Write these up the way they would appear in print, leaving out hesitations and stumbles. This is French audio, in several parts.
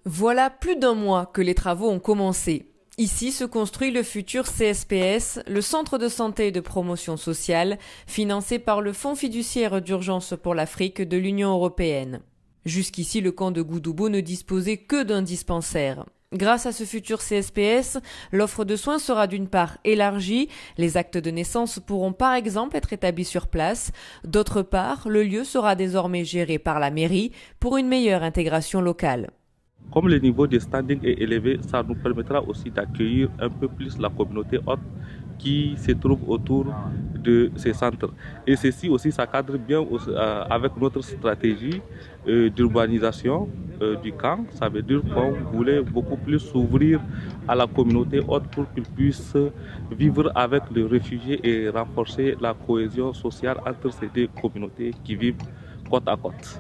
Voilà plus d'un mois que les travaux ont commencé. Ici se construit le futur CSPS, le centre de santé et de promotion sociale, financé par le Fonds fiduciaire d'urgence pour l'Afrique de l'Union européenne. Jusqu'ici, le camp de Goudoubo ne disposait que d'un dispensaire. Grâce à ce futur CSPS, l'offre de soins sera d'une part élargie, les actes de naissance pourront par exemple être établis sur place, d'autre part, le lieu sera désormais géré par la mairie pour une meilleure intégration locale. Comme le niveau de standing est élevé, ça nous permettra aussi d'accueillir un peu plus la communauté haute qui se trouve autour de ces centres. Et ceci aussi, ça cadre bien avec notre stratégie d'urbanisation du camp. Ça veut dire qu'on voulait beaucoup plus s'ouvrir à la communauté haute pour qu'ils puissent vivre avec les réfugiés et renforcer la cohésion sociale entre ces deux communautés qui vivent côte à côte.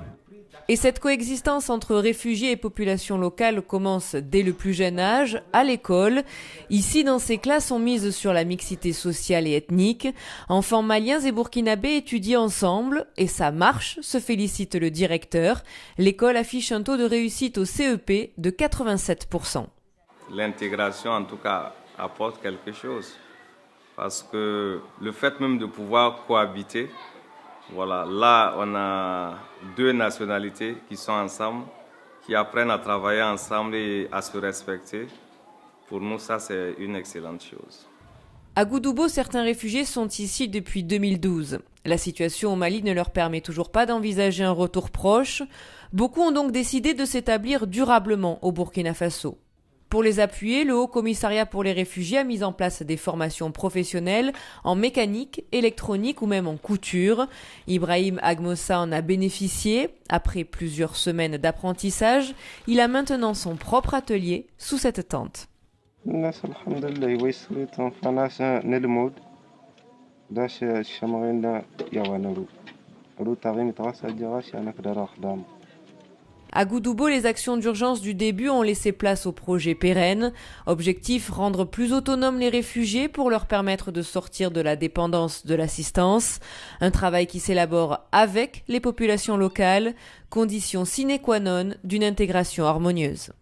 Et cette coexistence entre réfugiés et population locale commence dès le plus jeune âge, à l'école. Ici, dans ces classes, on mise sur la mixité sociale et ethnique. Enfants maliens et burkinabés étudient ensemble, et ça marche, se félicite le directeur. L'école affiche un taux de réussite au CEP de 87%. L'intégration, en tout cas, apporte quelque chose. Parce que le fait même de pouvoir cohabiter, voilà, là, on a deux nationalités qui sont ensemble, qui apprennent à travailler ensemble et à se respecter. Pour nous, ça, c'est une excellente chose. À Goudoubo, certains réfugiés sont ici depuis 2012. La situation au Mali ne leur permet toujours pas d'envisager un retour proche. Beaucoup ont donc décidé de s'établir durablement au Burkina Faso. Pour les appuyer, le Haut Commissariat pour les réfugiés a mis en place des formations professionnelles en mécanique, électronique ou même en couture. Ibrahim Agmossa en a bénéficié. Après plusieurs semaines d'apprentissage, il a maintenant son propre atelier sous cette tente. À Goudoubo, les actions d'urgence du début ont laissé place au projet pérenne. Objectif, rendre plus autonomes les réfugiés pour leur permettre de sortir de la dépendance de l'assistance. Un travail qui s'élabore avec les populations locales, condition sine qua non d'une intégration harmonieuse.